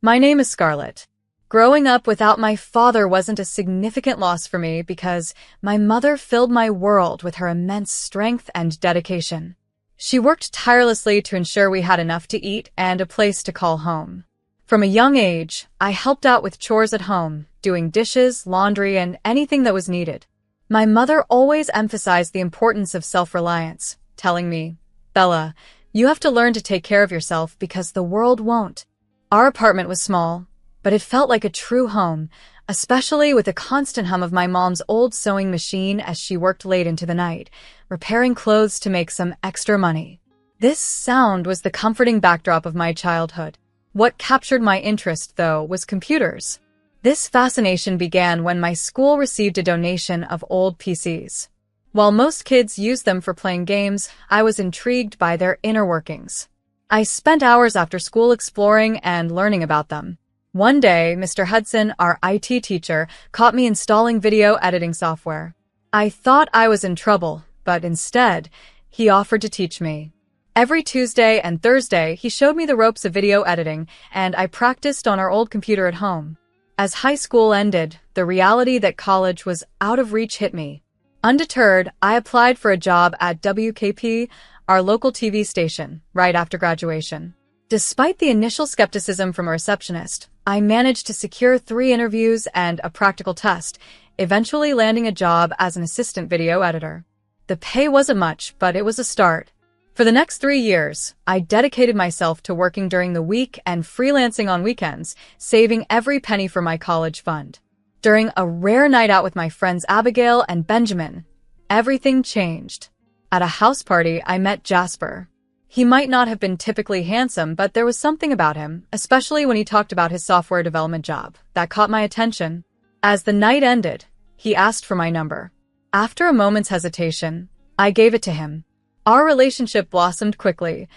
My name is Scarlett. Growing up without my father wasn't a significant loss for me because my mother filled my world with her immense strength and dedication. She worked tirelessly to ensure we had enough to eat and a place to call home. From a young age, I helped out with chores at home, doing dishes, laundry, and anything that was needed. My mother always emphasized the importance of self-reliance, telling me, "Bella, you have to learn to take care of yourself because the world won't." Our apartment was small, but it felt like a true home, especially with the constant hum of my mom's old sewing machine as she worked late into the night, repairing clothes to make some extra money. This sound was the comforting backdrop of my childhood. What captured my interest, though, was computers. This fascination began when my school received a donation of old PCs. While most kids used them for playing games, I was intrigued by their inner workings. I spent hours after school exploring and learning about them. One day, Mr. Hudson, our IT teacher, caught me installing video editing software. I thought I was in trouble, but instead, he offered to teach me. Every Tuesday and Thursday, he showed me the ropes of video editing, and I practiced on our old computer at home. As high school ended, the reality that college was out of reach hit me. Undeterred, I applied for a job at WKP, our local TV station, right after graduation. Despite the initial skepticism from a receptionist, I managed to secure 3 interviews and a practical test, eventually landing a job as an assistant video editor. The pay wasn't much, but it was a start. For the next 3 years, I dedicated myself to working during the week and freelancing on weekends, saving every penny for my college fund. During a rare night out with my friends Abigail and Benjamin, everything changed. At a house party, I met Jasper. He might not have been typically handsome, but there was something about him, especially when he talked about his software development job, that caught my attention. As the night ended, he asked for my number. After a moment's hesitation, I gave it to him. Our relationship blossomed quickly.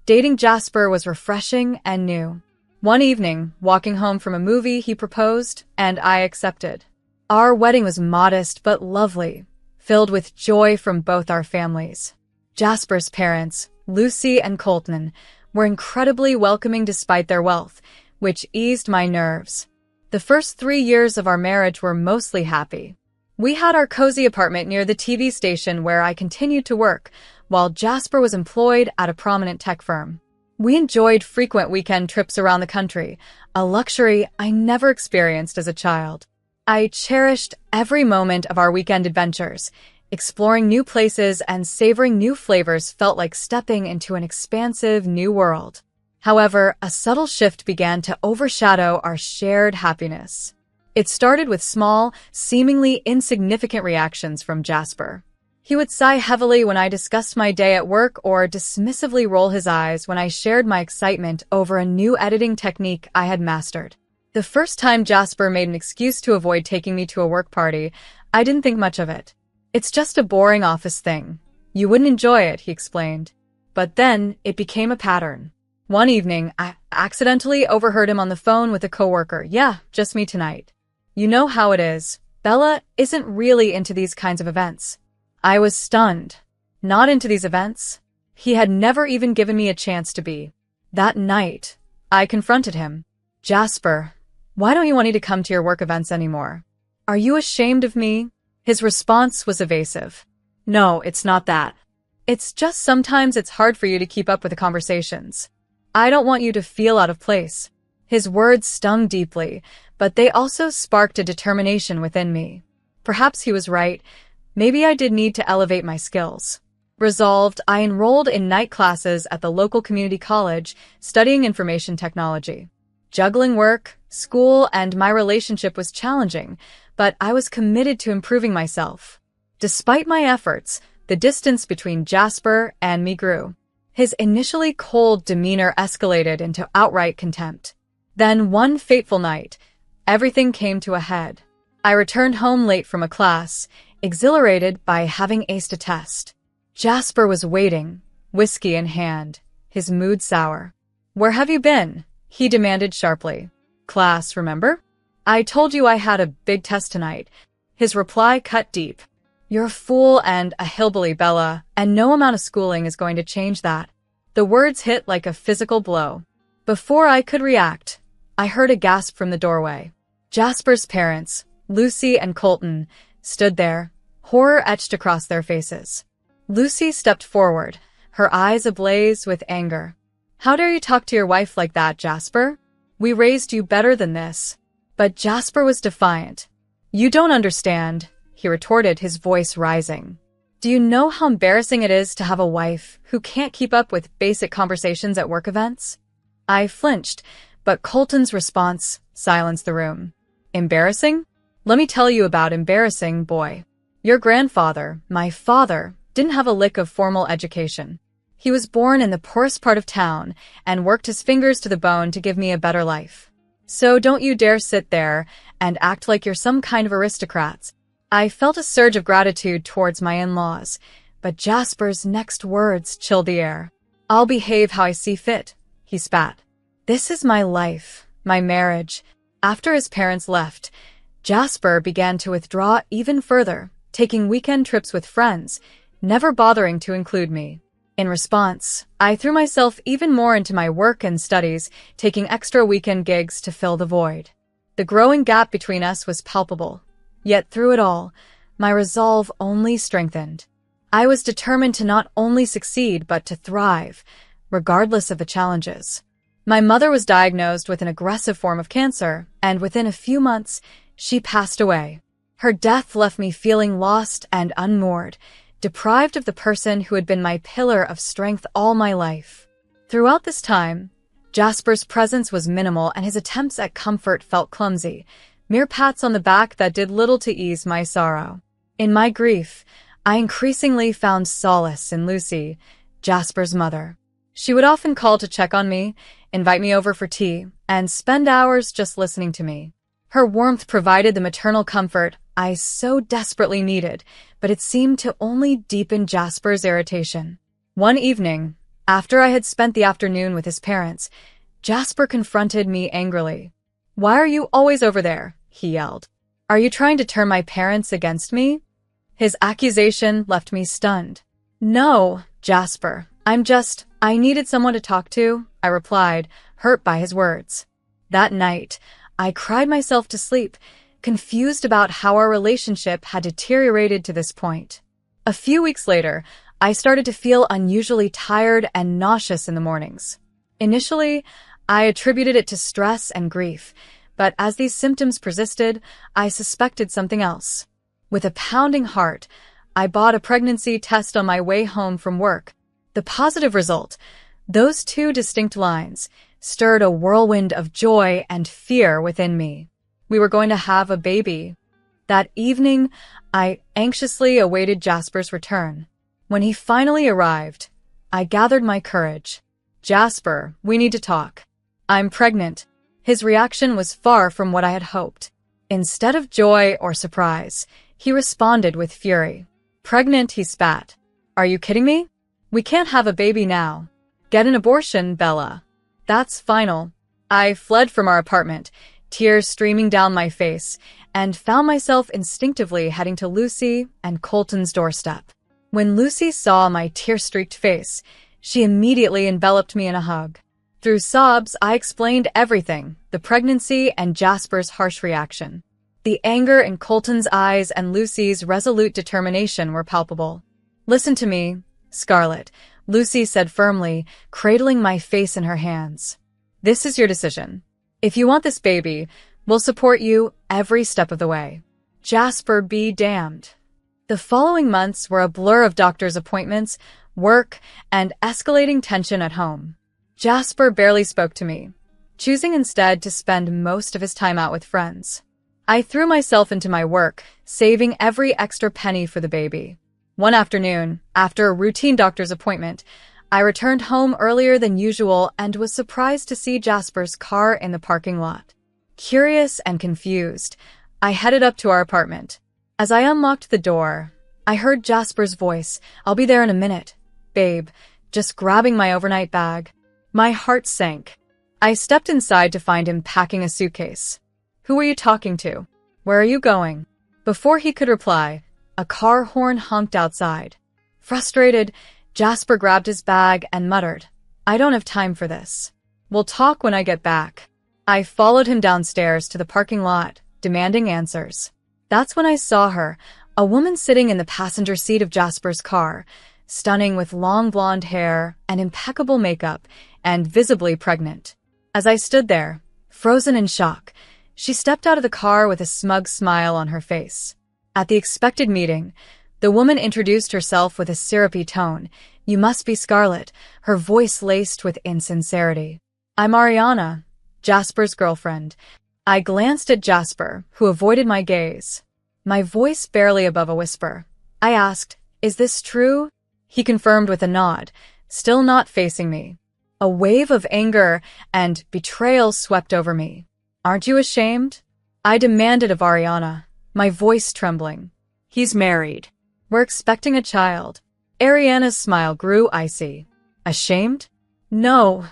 Dating Jasper was refreshing and new. One evening, walking home from a movie, he proposed, and I accepted. Our wedding was modest but lovely, filled with joy from both our families. Jasper's parents, Lucy and Colton, were incredibly welcoming despite their wealth, which eased my nerves. The first 3 years of our marriage were mostly happy. We had our cozy apartment near the TV station where I continued to work, while Jasper was employed at a prominent tech firm. We enjoyed frequent weekend trips around the country, a luxury I never experienced as a child. I cherished every moment of our weekend adventures. Exploring new places and savoring new flavors felt like stepping into an expansive new world. However, a subtle shift began to overshadow our shared happiness. It started with small, seemingly insignificant reactions from Jasper. He would sigh heavily when I discussed my day at work or dismissively roll his eyes when I shared my excitement over a new editing technique I had mastered. The first time Jasper made an excuse to avoid taking me to a work party, I didn't think much of it. "It's just a boring office thing. You wouldn't enjoy it," he explained. But then, it became a pattern. One evening, I accidentally overheard him on the phone with a coworker. "Yeah, just me tonight. You know how it is. Bella isn't really into these kinds of events." I was stunned. Not into these events? He had never even given me a chance to be. That night, I confronted him. "Jasper, why don't you want me to come to your work events anymore? Are you ashamed of me?" His response was evasive. "No, it's not that. It's just sometimes it's hard for you to keep up with the conversations. I don't want you to feel out of place." His words stung deeply, but they also sparked a determination within me. Perhaps he was right. Maybe I did need to elevate my skills. Resolved, I enrolled in night classes at the local community college, studying information technology. Juggling work, school, and my relationship was challenging, but I was committed to improving myself. Despite my efforts, the distance between Jasper and me grew. His initially cold demeanor escalated into outright contempt. Then one fateful night, everything came to a head. I returned home late from a class, exhilarated by having aced a test. Jasper was waiting, whiskey in hand, his mood sour. "Where have you been?" he demanded sharply. "Class, remember? I told you I had a big test tonight." His reply cut deep. "You're a fool and a hillbilly, Bella, and no amount of schooling is going to change that." The words hit like a physical blow. Before I could react, I heard a gasp from the doorway. Jasper's parents, Lucy and Colton, stood there, horror etched across their faces. Lucy stepped forward, her eyes ablaze with anger. "How dare you talk to your wife like that, Jasper? We raised you better than this." But Jasper was defiant. "You don't understand," he retorted, his voice rising. "Do you know how embarrassing it is to have a wife who can't keep up with basic conversations at work events?" I flinched, but Colton's response silenced the room. "Embarrassing? Let me tell you about embarrassing, boy. Your grandfather, my father, didn't have a lick of formal education. He was born in the poorest part of town and worked his fingers to the bone to give me a better life. So don't you dare sit there and act like you're some kind of aristocrats." I felt a surge of gratitude towards my in-laws, but Jasper's next words chilled the air. "I'll behave how I see fit," he spat. "This is my life, my marriage." After his parents left, Jasper began to withdraw even further, taking weekend trips with friends, never bothering to include me. In response, I threw myself even more into my work and studies, taking extra weekend gigs to fill the void. The growing gap between us was palpable. Yet through it all, my resolve only strengthened. I was determined to not only succeed but to thrive, regardless of the challenges. My mother was diagnosed with an aggressive form of cancer, and within a few months, she passed away. Her death left me feeling lost and unmoored, deprived of the person who had been my pillar of strength all my life. Throughout this time, Jasper's presence was minimal and his attempts at comfort felt clumsy, mere pats on the back that did little to ease my sorrow. In my grief, I increasingly found solace in Lucy, Jasper's mother. She would often call to check on me, invite me over for tea, and spend hours just listening to me. Her warmth provided the maternal comfort I so desperately needed, but it seemed to only deepen Jasper's irritation. One evening, after I had spent the afternoon with his parents, Jasper confronted me angrily. "Why are you always over there?" he yelled. "Are you trying to turn my parents against me?" His accusation left me stunned. "No, Jasper, I needed someone to talk to," I replied, hurt by his words. That night, I cried myself to sleep, confused about how our relationship had deteriorated to this point. A few weeks later, I started to feel unusually tired and nauseous in the mornings. Initially, I attributed it to stress and grief, but as these symptoms persisted, I suspected something else. With a pounding heart, I bought a pregnancy test on my way home from work. The positive result, those two distinct lines, stirred a whirlwind of joy and fear within me. We were going to have a baby. That evening, I anxiously awaited Jasper's return. When he finally arrived, I gathered my courage. "Jasper, we need to talk. I'm pregnant." His reaction was far from what I had hoped. Instead of joy or surprise, he responded with fury. "Pregnant?" he spat. "Are you kidding me? We can't have a baby now. Get an abortion, Bella. That's final." I fled from our apartment, tears streaming down my face, and found myself instinctively heading to Lucy and Colton's doorstep. When Lucy saw my tear-streaked face, she immediately enveloped me in a hug. Through sobs, I explained everything, the pregnancy and Jasper's harsh reaction. The anger in Colton's eyes and Lucy's resolute determination were palpable. "Listen to me, Scarlett," Lucy said firmly, cradling my face in her hands. "This is your decision. If you want this baby, we'll support you every step of the way." Jasper be damned. The following months were a blur of doctor's appointments, work, and escalating tension at home. Jasper barely spoke to me, choosing instead to spend most of his time out with friends. I threw myself into my work, saving every extra penny for the baby. One afternoon, after a routine doctor's appointment, I returned home earlier than usual and was surprised to see Jasper's car in the parking lot. Curious and confused, I headed up to our apartment. As I unlocked the door, I heard Jasper's voice. "I'll be there in a minute, babe," just grabbing my overnight bag. My heart sank. I stepped inside to find him packing a suitcase. "Who are you talking to? Where are you going?" Before he could reply, a car horn honked outside. Frustrated, Jasper grabbed his bag and muttered, "I don't have time for this. We'll talk when I get back." I followed him downstairs to the parking lot, demanding answers. That's when I saw her, a woman sitting in the passenger seat of Jasper's car, stunning with long blonde hair and impeccable makeup, and visibly pregnant. As I stood there, frozen in shock, she stepped out of the car with a smug smile on her face. At the expected meeting, the woman introduced herself with a syrupy tone. "You must be Scarlett," her voice laced with insincerity. "I'm Ariana, Jasper's girlfriend." I glanced at Jasper, who avoided my gaze, my voice barely above a whisper. I asked, "Is this true?" He confirmed with a nod, still not facing me. A wave of anger and betrayal swept over me. "Aren't you ashamed?" I demanded of Ariana, my voice trembling. "He's married. We're expecting a child." Ariana's smile grew icy. "Ashamed? No,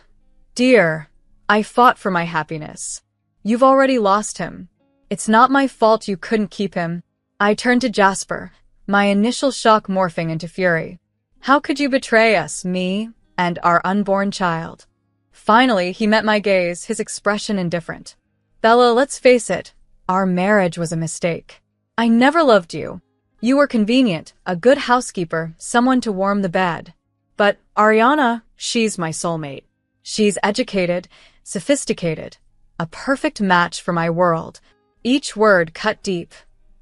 dear. I fought for my happiness. You've already lost him. It's not my fault you couldn't keep him." I turned to Jasper, my initial shock morphing into fury. "How could you betray us, me, and our unborn child?" Finally, he met my gaze, his expression indifferent. "Bella, let's face it, our marriage was a mistake. I never loved you. You were convenient, a good housekeeper, someone to warm the bed. But Ariana, she's my soulmate. She's educated, sophisticated, a perfect match for my world." Each word cut deep,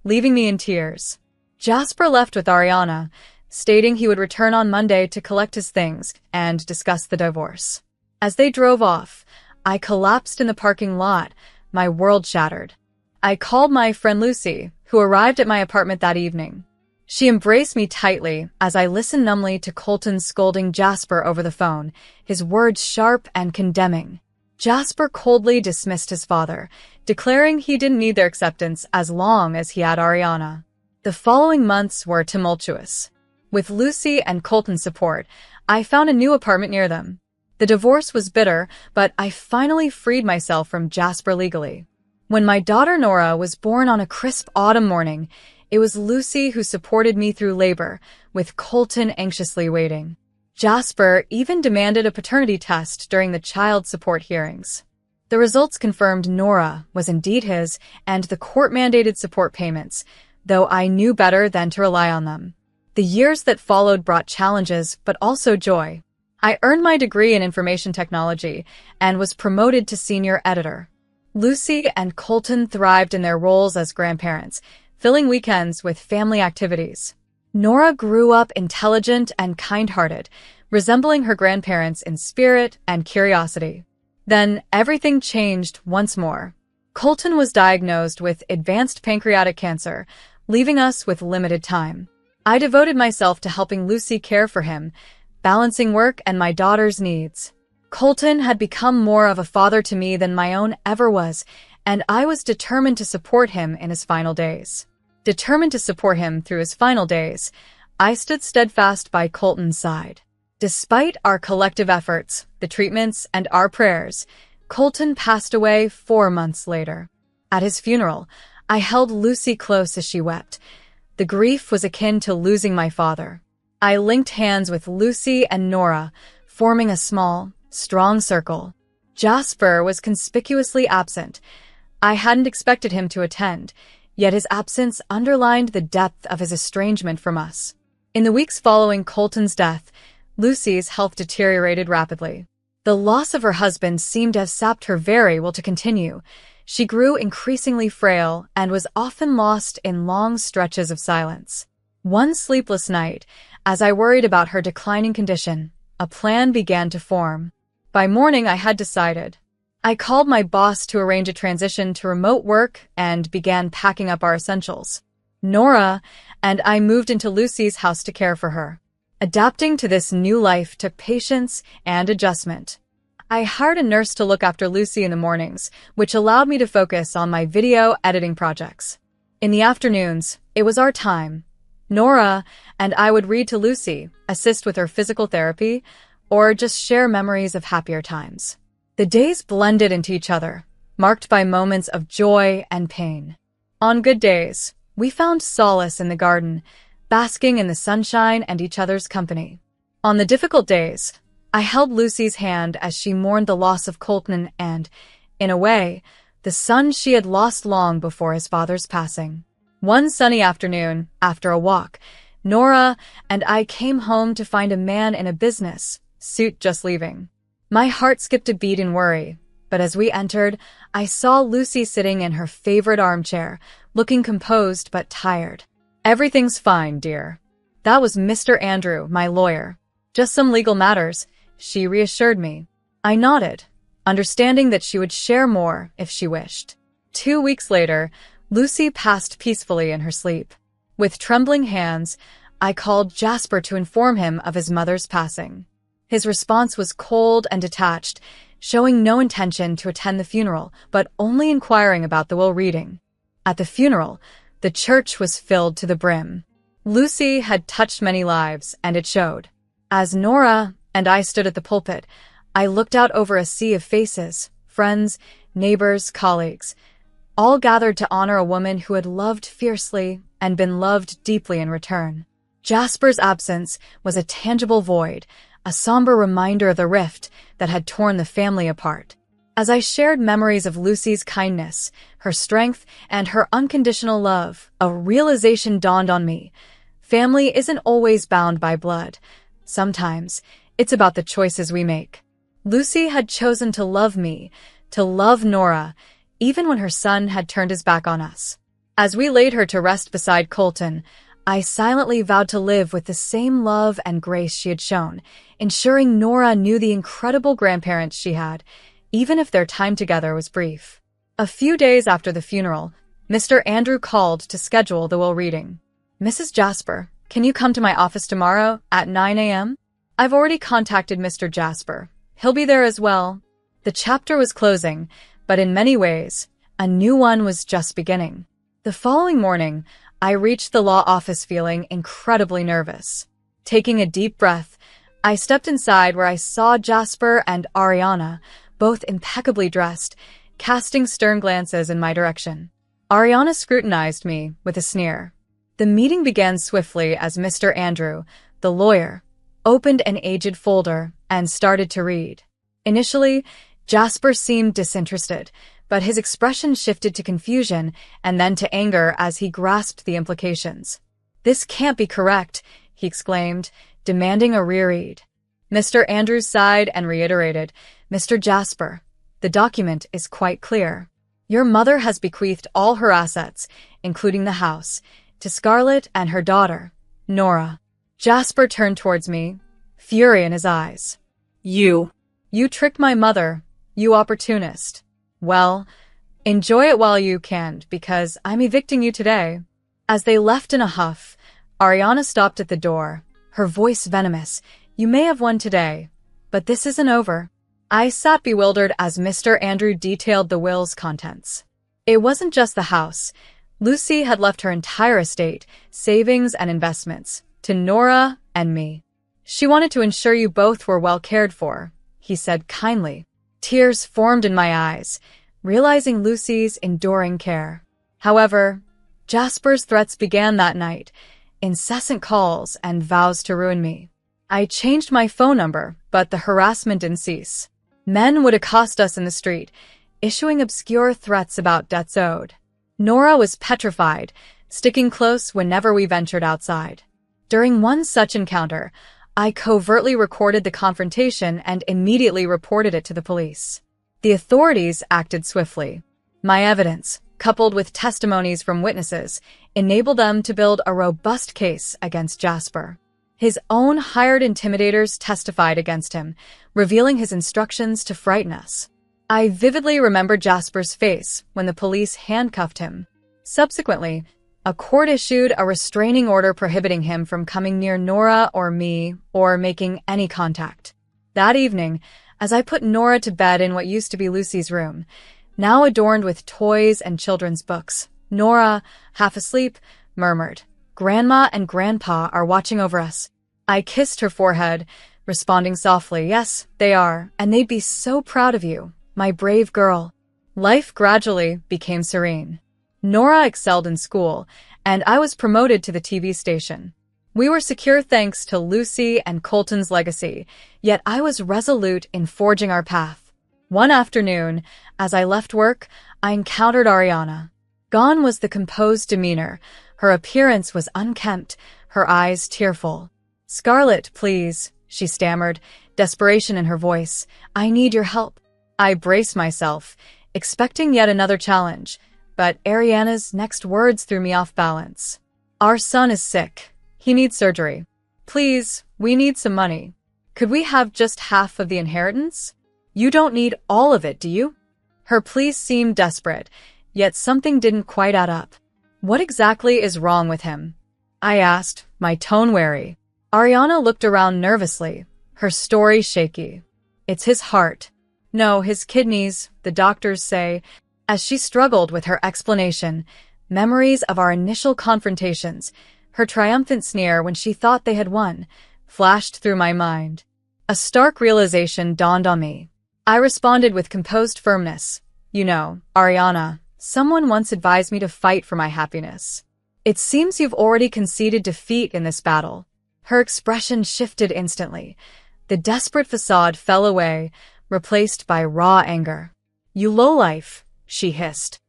leaving me in tears. Jasper left with Ariana, stating he would return on Monday to collect his things and discuss the divorce. As they drove off, I collapsed in the parking lot, my world shattered. I called my friend Lucy, who arrived at my apartment that evening. She embraced me tightly as I listened numbly to Colton scolding Jasper over the phone, his words sharp and condemning. Jasper coldly dismissed his father, declaring he didn't need their acceptance as long as he had Ariana. The following months were tumultuous. With Lucy and Colton's support, I found a new apartment near them. The divorce was bitter, but I finally freed myself from Jasper legally. When my daughter Nora was born on a crisp autumn morning, it was Lucy who supported me through labor, with Colton anxiously waiting. Jasper even demanded a paternity test during the child support hearings. The results confirmed Nora was indeed his and the court-mandated support payments, though I knew better than to rely on them. The years that followed brought challenges, but also joy. I earned my degree in information technology and was promoted to senior editor. Lucy and Colton thrived in their roles as grandparents, filling weekends with family activities. Nora grew up intelligent and kind-hearted, resembling her grandparents in spirit and curiosity. Then everything changed once more. Colton was diagnosed with advanced pancreatic cancer, leaving us with limited time. I devoted myself to helping Lucy care for him, balancing work and my daughter's needs. Colton had become more of a father to me than my own ever was, and I was determined to support him in his final days. Determined to support him through his final days, I stood steadfast by Colton's side. Despite our collective efforts, the treatments, and our prayers, Colton passed away 4 months later. At his funeral, I held Lucy close as she wept. The grief was akin to losing my father. I linked hands with Lucy and Nora, forming a small, strong circle. Jasper was conspicuously absent. I hadn't expected him to attend, yet his absence underlined the depth of his estrangement from us. In the weeks following Colton's death, Lucy's health deteriorated rapidly. The loss of her husband seemed to have sapped her very will to continue. She grew increasingly frail and was often lost in long stretches of silence. One sleepless night, as I worried about her declining condition, a plan began to form. By morning, I had decided. I called my boss to arrange a transition to remote work and began packing up our essentials. Nora and I moved into Lucy's house to care for her. Adapting to this new life took patience and adjustment. I hired a nurse to look after Lucy in the mornings, which allowed me to focus on my video editing projects. In the afternoons, it was our time. Nora and I would read to Lucy, assist with her physical therapy, or just share memories of happier times. The days blended into each other, marked by moments of joy and pain. On good days, we found solace in the garden, basking in the sunshine and each other's company. On the difficult days, I held Lucy's hand as she mourned the loss of Colton and, In a way, the son she had lost long before his father's passing. One sunny afternoon, after a walk, Nora and I came home to find a man in a business suit just leaving. My heart skipped a beat in worry, but as we entered, I saw Lucy sitting in her favorite armchair, looking composed but tired. "Everything's fine, dear." That was Mr. Andrew, my lawyer. "Just some legal matters," she reassured me. I nodded, understanding that she would share more if she wished. 2 weeks later, Lucy passed peacefully in her sleep. With trembling hands, I called Jasper to inform him of his mother's passing. His response was cold and detached, showing no intention to attend the funeral, but only inquiring about the will reading. At the funeral, the church was filled to the brim. Lucy had touched many lives, and it showed. As Nora and I stood at the pulpit, I looked out over a sea of faces, friends, neighbors, colleagues, all gathered to honor a woman who had loved fiercely and been loved deeply in return. Jasper's absence was a tangible void, a somber reminder of the rift that had torn the family apart. As I shared memories of Lucy's kindness, her strength, and her unconditional love, a realization dawned on me. Family isn't always bound by blood. Sometimes, it's about the choices we make. Lucy had chosen to love me, to love Nora, even when her son had turned his back on us. As we laid her to rest beside Colton, I silently vowed to live with the same love and grace she had shown, ensuring Nora knew the incredible grandparents she had, even if their time together was brief. A few days after the funeral, Mr. Andrew called to schedule the will reading. "Mrs. Jasper, can you come to my office tomorrow at 9 a.m.? I've already contacted Mr. Jasper. He'll be there as well." The chapter was closing, but in many ways, a new one was just beginning. The following morning, I reached the law office feeling incredibly nervous. Taking a deep breath, I stepped inside where I saw Jasper and Ariana, both impeccably dressed, casting stern glances in my direction. Ariana scrutinized me with a sneer. The meeting began swiftly as Mr. Andrew, the lawyer, opened an aged folder and started to read. Initially, Jasper seemed disinterested, but his expression shifted to confusion and then to anger as he grasped the implications. "This can't be correct," he exclaimed, demanding a reread. Mr. Andrews sighed and reiterated, "Mr. Jasper, the document is quite clear. Your mother has bequeathed all her assets, including the house, to Scarlett and her daughter, Nora." Jasper turned towards me, fury in his eyes. You tricked my mother, you opportunist. Well, enjoy it while you can, because I'm evicting you today." As they left in a huff, Ariana stopped at the door, her voice venomous. "You may have won today, but this isn't over." I sat bewildered as Mr. Andrew detailed the will's contents. It wasn't just the house. Lucy had left her entire estate, savings and investments, to Nora and me. "She wanted to ensure you both were well cared for," he said kindly. Tears formed in my eyes, realizing Lucy's enduring care. However, Jasper's threats began that night, incessant calls and vows to ruin me. I changed my phone number, but the harassment didn't cease. Men would accost us in the street, issuing obscure threats about debts owed. Nora was petrified, sticking close whenever we ventured outside. During one such encounter, I covertly recorded the confrontation and immediately reported it to the police. The authorities acted swiftly. My evidence, coupled with testimonies from witnesses, enabled them to build a robust case against Jasper. His own hired intimidators testified against him, revealing his instructions to frighten us. I vividly remember Jasper's face when the police handcuffed him. Subsequently, a court issued a restraining order prohibiting him from coming near Nora or me or making any contact. That evening, as I put Nora to bed in what used to be Lucy's room, now adorned with toys and children's books, Nora, half asleep, murmured, "Grandma and Grandpa are watching over us." I kissed her forehead, responding softly, "Yes, they are, and they'd be so proud of you, my brave girl." Life gradually became serene. Nora excelled in school, and I was promoted to the TV station. We were secure thanks to Lucy and Colton's legacy, yet I was resolute in forging our path. One afternoon, as I left work, I encountered Ariana. Gone was the composed demeanor. Her appearance was unkempt, her eyes tearful. "Scarlett, please," she stammered, desperation in her voice. "I need your help." I braced myself, expecting yet another challenge, but Ariana's next words threw me off balance. "Our son is sick. He needs surgery. Please, we need some money. Could we have just half of the inheritance? You don't need all of it, do you?" Her pleas seemed desperate, yet something didn't quite add up. "What exactly is wrong with him?" I asked, my tone wary. Ariana looked around nervously, her story shaky. "It's his heart. No, his kidneys, the doctors say." As she struggled with her explanation, memories of our initial confrontations, her triumphant sneer when she thought they had won, flashed through my mind. A stark realization dawned on me. I responded with composed firmness. "You know, Ariana, someone once advised me to fight for my happiness. It seems you've already conceded defeat in this battle." Her expression shifted instantly. The desperate facade fell away, replaced by raw anger. "You lowlife," she hissed.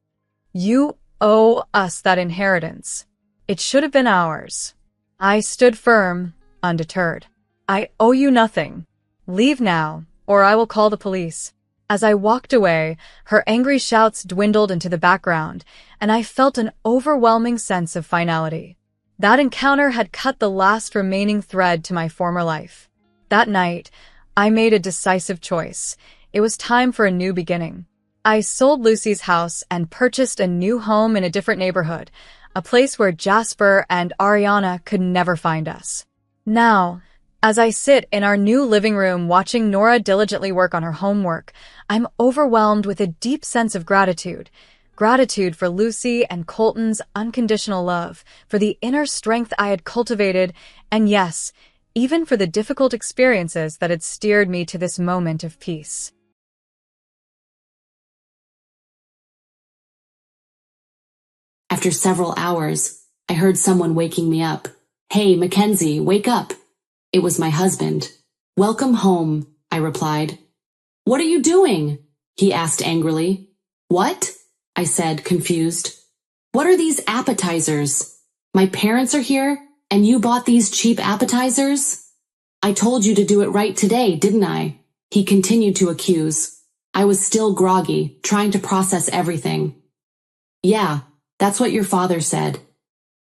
"You owe us that inheritance. It should have been ours." I stood firm, undeterred. "I owe you nothing. Leave now, or I will call the police." As I walked away, her angry shouts dwindled into the background, and I felt an overwhelming sense of finality. That encounter had cut the last remaining thread to my former life. That night, I made a decisive choice. It was time for a new beginning. I sold Lucy's house and purchased a new home in a different neighborhood, a place where Jasper and Ariana could never find us. Now, as I sit in our new living room watching Nora diligently work on her homework, I'm overwhelmed with a deep sense of gratitude. Gratitude for Lucy and Colton's unconditional love, for the inner strength I had cultivated, and yes, even for the difficult experiences that had steered me to this moment of peace. After several hours, I heard someone waking me up. "Hey, Mackenzie, wake up." It was my husband. "Welcome home," I replied. "What are you doing?" he asked angrily. "What?" I said, confused. "What are these appetizers? My parents are here, and you bought these cheap appetizers?" "I told you to do it right today, didn't I?" he continued to accuse. I was still groggy, trying to process everything. "Yeah, that's what your father said."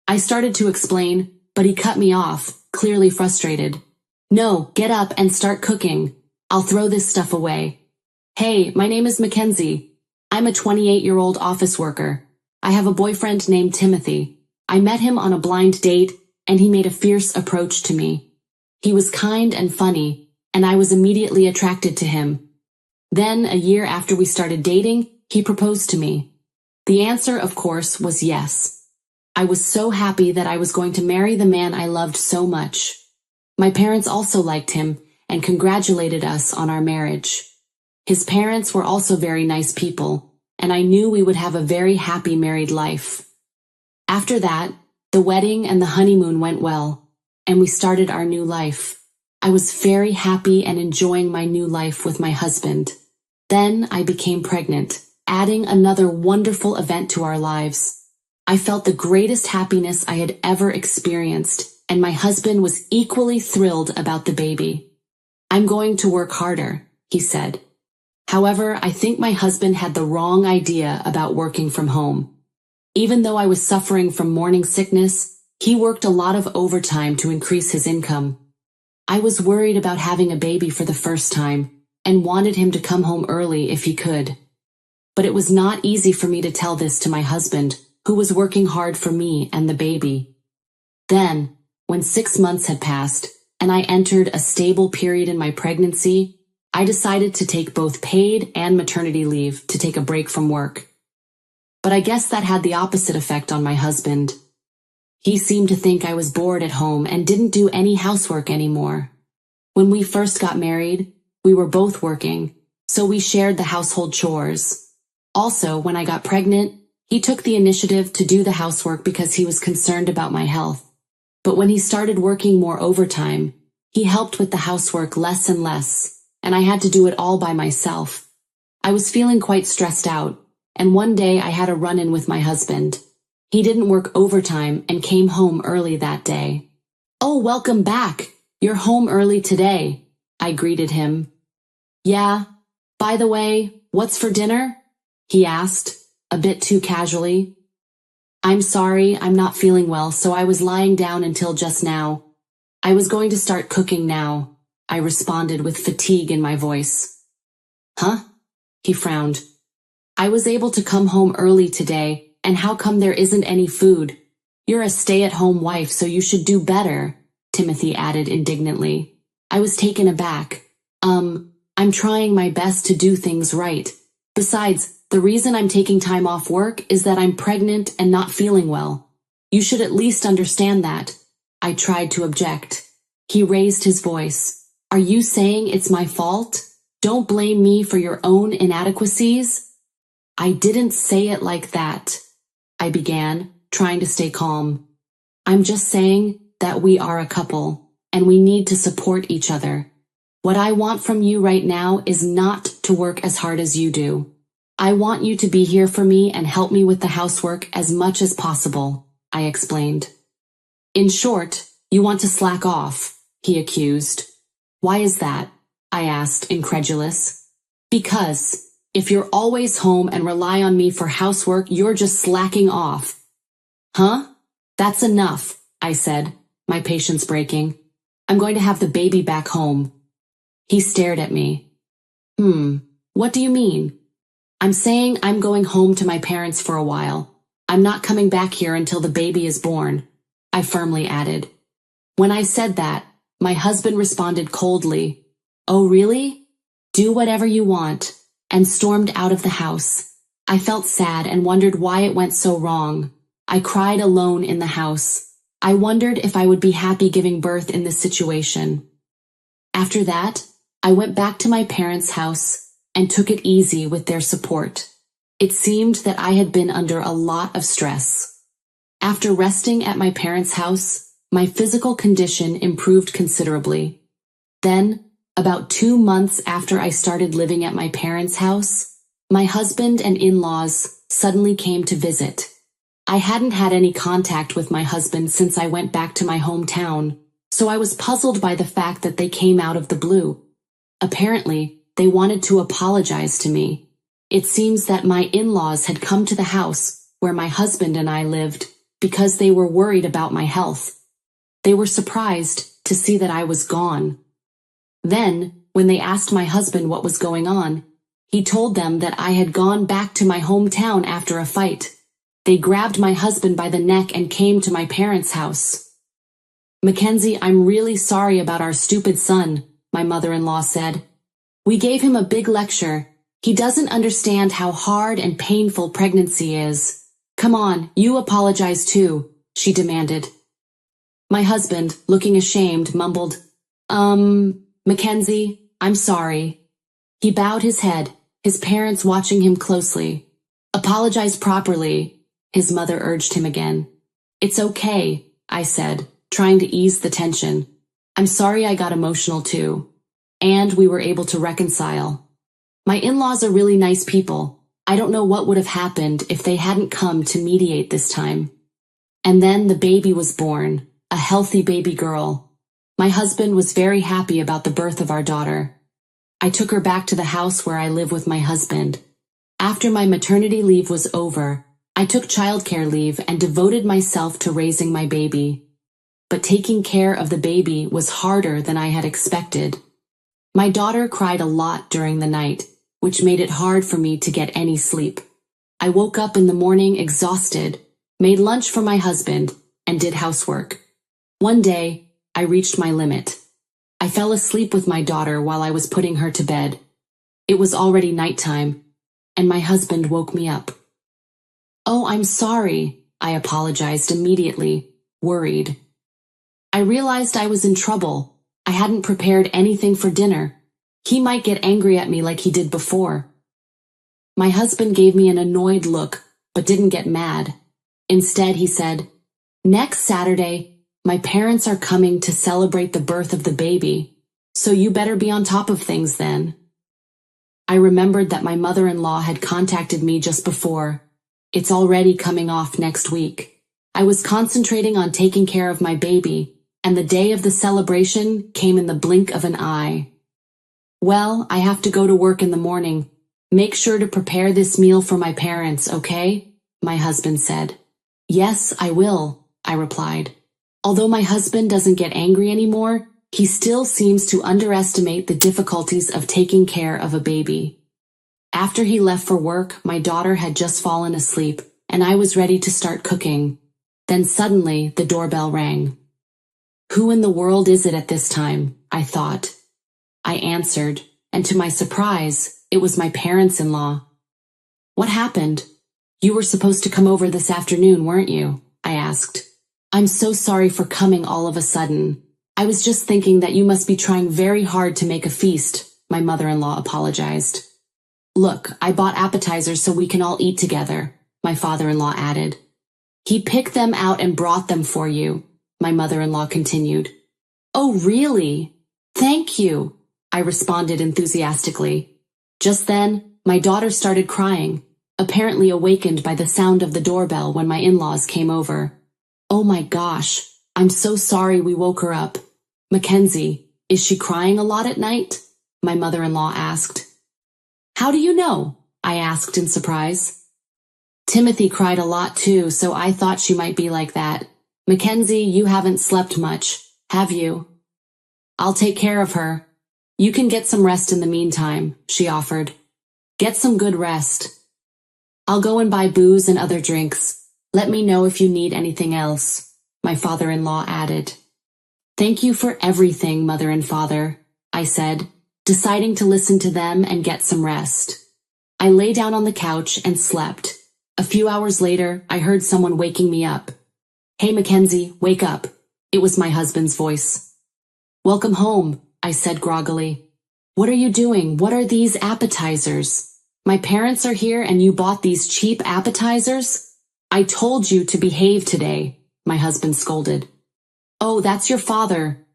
I started to explain, but he cut me off, clearly frustrated. "No, get up and start cooking. I'll throw this stuff away." "Hey, my name is Mackenzie. I'm a 28-year-old office worker. I have a boyfriend named Timothy. I met him on a blind date, and he made a fierce approach to me. He was kind and funny, and I was immediately attracted to him. Then, a year after we started dating, he proposed to me. The answer, of course, was yes. I was so happy that I was going to marry the man I loved so much. My parents also liked him and congratulated us on our marriage. His parents were also very nice people, and I knew we would have a very happy married life. After that, the wedding and the honeymoon went well, and we started our new life. I was very happy and enjoying my new life with my husband. Then I became pregnant, adding another wonderful event to our lives. I felt the greatest happiness I had ever experienced, and my husband was equally thrilled about the baby. "I'm going to work harder," he said. However, I think my husband had the wrong idea about working from home. Even though I was suffering from morning sickness, he worked a lot of overtime to increase his income. I was worried about having a baby for the first time, and wanted him to come home early if he could. But it was not easy for me to tell this to my husband, who was working hard for me and the baby. Then, when 6 months had passed, and I entered a stable period in my pregnancy, I decided to take both paid and maternity leave to take a break from work. But I guess that had the opposite effect on my husband. He seemed to think I was bored at home and didn't do any housework anymore. When we first got married, we were both working, so we shared the household chores. Also, when I got pregnant, he took the initiative to do the housework because he was concerned about my health. But when he started working more overtime, he helped with the housework less and less, and I had to do it all by myself. I was feeling quite stressed out, and one day I had a run-in with my husband. He didn't work overtime and came home early that day. "Oh, welcome back. You're home early today," I greeted him. "Yeah. By the way, what's for dinner?" he asked, a bit too casually. "I'm sorry, I'm not feeling well, so I was lying down until just now. I was going to start cooking now," I responded with fatigue in my voice. "Huh?" he frowned. "I was able to come home early today, and how come there isn't any food? You're a stay-at-home wife, so you should do better," Timothy added indignantly. I was taken aback. I'm trying my best to do things right. Besides, the reason I'm taking time off work is that I'm pregnant and not feeling well. You should at least understand that." I tried to object. He raised his voice. "Are you saying it's my fault? Don't blame me for your own inadequacies?" "I didn't say it like that," I began, trying to stay calm. "I'm just saying that we are a couple, and we need to support each other. What I want from you right now is not to work as hard as you do. I want you to be here for me and help me with the housework as much as possible," I explained. "In short, you want to slack off," he accused. "Why is that?" I asked, incredulous. "Because if you're always home and rely on me for housework, you're just slacking off." "Huh? That's enough," I said, my patience breaking. "I'm going to have the baby back home." He stared at me. What do you mean?" "I'm saying I'm going home to my parents for a while. I'm not coming back here until the baby is born," I firmly added. When I said that, my husband responded coldly, "Oh really? Do whatever you want," and stormed out of the house. I felt sad and wondered why it went so wrong. I cried alone in the house. I wondered if I would be happy giving birth in this situation. After that, I went back to my parents' house and took it easy with their support. It seemed that I had been under a lot of stress. After resting at my parents' house, my physical condition improved considerably. Then, about 2 months after I started living at my parents' house, my husband and in-laws suddenly came to visit. I hadn't had any contact with my husband since I went back to my hometown, so I was puzzled by the fact that they came out of the blue. Apparently, they wanted to apologize to me. It seems that my in-laws had come to the house where my husband and I lived because they were worried about my health. They were surprised to see that I was gone. Then, when they asked my husband what was going on, he told them that I had gone back to my hometown after a fight. They grabbed my husband by the neck and came to my parents' house. "Mackenzie, I'm really sorry about our stupid son," my mother-in-law said. "We gave him a big lecture. He doesn't understand how hard and painful pregnancy is. Come on, you apologize too," she demanded. My husband, looking ashamed, mumbled, "Mackenzie, I'm sorry." He bowed his head, his parents watching him closely. "Apologize properly," his mother urged him again. "It's okay," I said, trying to ease the tension. "I'm sorry I got emotional too." And we were able to reconcile. My in-laws are really nice people. I don't know what would have happened if they hadn't come to mediate this time. And then the baby was born, a healthy baby girl. My husband was very happy about the birth of our daughter. I took her back to the house where I live with my husband. After my maternity leave was over, I took childcare leave and devoted myself to raising my baby. But taking care of the baby was harder than I had expected. My daughter cried a lot during the night, which made it hard for me to get any sleep. I woke up in the morning exhausted, made lunch for my husband, and did housework. One day, I reached my limit. I fell asleep with my daughter while I was putting her to bed. It was already nighttime, and my husband woke me up. "Oh, I'm sorry," I apologized immediately, worried. I realized I was in trouble. I hadn't prepared anything for dinner. He might get angry at me like he did before. My husband gave me an annoyed look, but didn't get mad. Instead, he said, "Next Saturday, my parents are coming to celebrate the birth of the baby, so you better be on top of things then." I remembered that my mother-in-law had contacted me just before. It's already coming off next week. I was concentrating on taking care of my baby, and the day of the celebration came in the blink of an eye. Well, I have to go to work in the morning. Make sure to prepare this meal for my parents, okay? My husband said. Yes, I will, I replied. Although my husband doesn't get angry anymore, he still seems to underestimate the difficulties of taking care of a baby. After he left for work, my daughter had just fallen asleep, and I was ready to start cooking. Then suddenly, the doorbell rang. Who in the world is it at this time? I thought. I answered, and to my surprise, it was my parents-in-law. What happened? You were supposed to come over this afternoon, weren't you? I asked. I'm so sorry for coming all of a sudden. I was just thinking that you must be trying very hard to make a feast, my mother-in-law apologized. Look, I bought appetizers so we can all eat together, my father-in-law added. He picked them out and brought them for you, my mother-in-law continued. Oh, really? Thank you, I responded enthusiastically. Just then, my daughter started crying, apparently awakened by the sound of the doorbell when my in-laws came over. Oh my gosh, I'm so sorry we woke her up. Mackenzie, is she crying a lot at night? My mother-in-law asked. How do you know? I asked in surprise. Timothy cried a lot too, so I thought she might be like that. Mackenzie, you haven't slept much, have you? I'll take care of her. You can get some rest in the meantime, she offered. Get some good rest. I'll go and buy booze and other drinks. Let me know if you need anything else, my father-in-law added. Thank you for everything, mother and father, I said, deciding to listen to them and get some rest. I lay down on the couch and slept. A few hours later, I heard someone waking me up. Hey, Mackenzie, wake up. It was my husband's voice. Welcome home, I said groggily. What are you doing? What are these appetizers? My parents are here and you bought these cheap appetizers? I told you to behave today, my husband scolded. Oh, that's your father,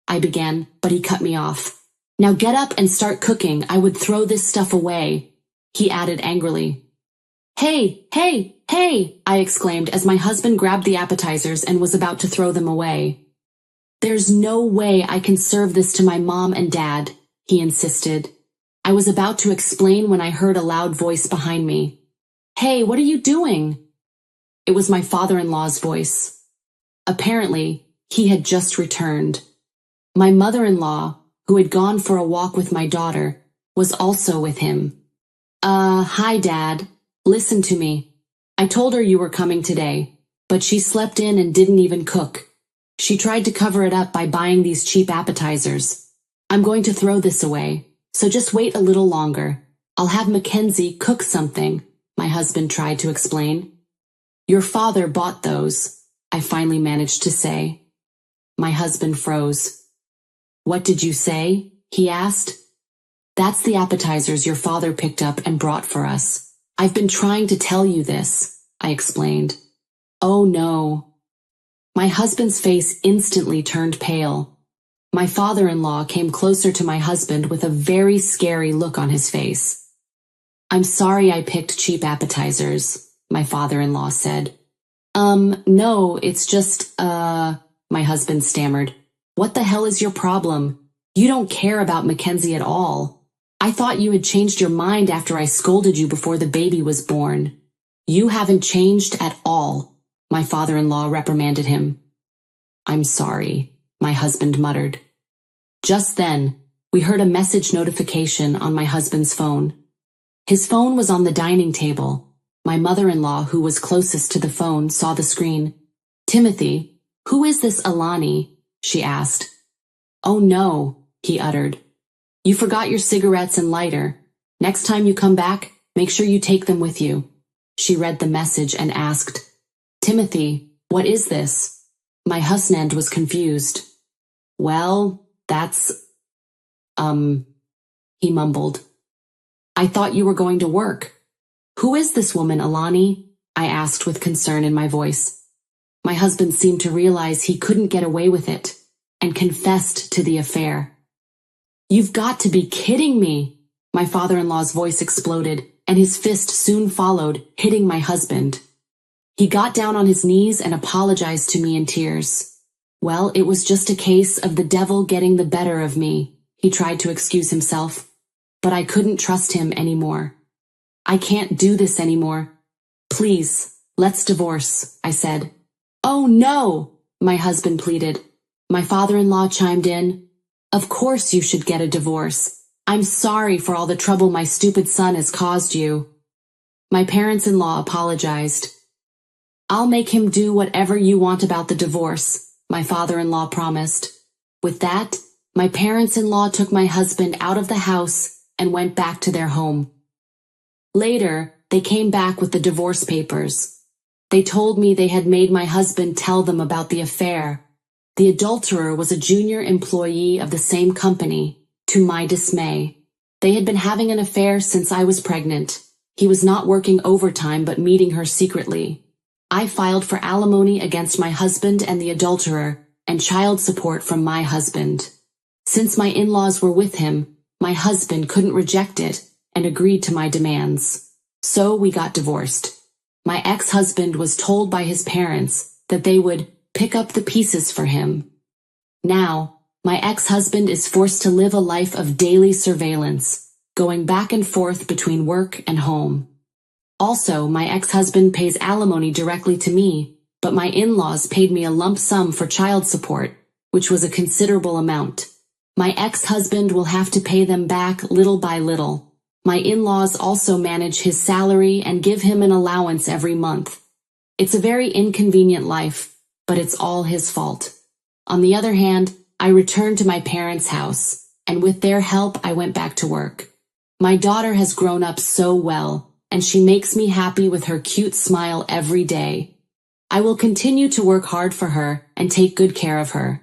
I began, but he cut me off. Now get up and start cooking. I would throw this stuff away, he added angrily. Hey, hey, hey, I exclaimed as my husband grabbed the appetizers and was about to throw them away. There's no way I can serve this to my mom and dad, he insisted. I was about to explain when I heard a loud voice behind me. Hey, what are you doing? It was my father-in-law's voice. Apparently, he had just returned. My mother-in-law, who had gone for a walk with my daughter, was also with him. Hi, Dad. Listen to me. I told her you were coming today, but she slept in and didn't even cook. She tried to cover it up by buying these cheap appetizers. I'm going to throw this away, so just wait a little longer. I'll have Mackenzie cook something, my husband tried to explain. Your father bought those, I finally managed to say. My husband froze. What did you say? He asked. That's the appetizers your father picked up and brought for us. I've been trying to tell you this, I explained. Oh no. My husband's face instantly turned pale. My father-in-law came closer to my husband with a very scary look on his face. I'm sorry I picked cheap appetizers, my father-in-law said. No, it's just, my husband stammered. What the hell is your problem? You don't care about Mackenzie at all. I thought you had changed your mind after I scolded you before the baby was born. You haven't changed at all, my father-in-law reprimanded him. I'm sorry, my husband muttered. Just then, we heard a message notification on my husband's phone. His phone was on the dining table. My mother-in-law, who was closest to the phone, saw the screen. Timothy, who is this Alani? She asked. Oh no, he uttered. You forgot your cigarettes and lighter. Next time you come back, make sure you take them with you. She read the message and asked, Timothy, what is this? My husband was confused. Well, that's, he mumbled. I thought you were going to work. Who is this woman, Alani? I asked with concern in my voice. My husband seemed to realize he couldn't get away with it, and confessed to the affair. You've got to be kidding me, My father-in-law's voice exploded, and his fist soon followed, hitting my husband. He got down on his knees and apologized to me in tears. Well, it was just a case of the devil getting the better of me, he tried to excuse himself. But I couldn't trust him anymore. I can't do this anymore. Please, let's divorce, I said. Oh no, my husband pleaded. My father-in-law chimed in. Of course you should get a divorce. I'm sorry for all the trouble my stupid son has caused you. My parents-in-law apologized. I'll make him do whatever you want about the divorce, my father-in-law promised. With that, my parents-in-law took my husband out of the house and went back to their home. Later, they came back with the divorce papers. They told me they had made my husband tell them about the affair. The adulterer was a junior employee of the same company. To my dismay, they had been having an affair since I was pregnant. He was not working overtime but meeting her secretly. I filed for alimony against my husband and the adulterer, and child support from my husband. Since my in-laws were with him, my husband couldn't reject it and agreed to my demands. So we got divorced. My ex-husband was told by his parents that they would pick up the pieces for him. Now, my ex-husband is forced to live a life of daily surveillance, going back and forth between work and home. Also, my ex-husband pays alimony directly to me, but my in-laws paid me a lump sum for child support, which was a considerable amount. My ex-husband will have to pay them back little by little. My in-laws also manage his salary and give him an allowance every month. It's a very inconvenient life, but it's all his fault. On the other hand, I returned to my parents' house, and with their help I went back to work. My daughter has grown up so well, and she makes me happy with her cute smile every day. I will continue to work hard for her and take good care of her.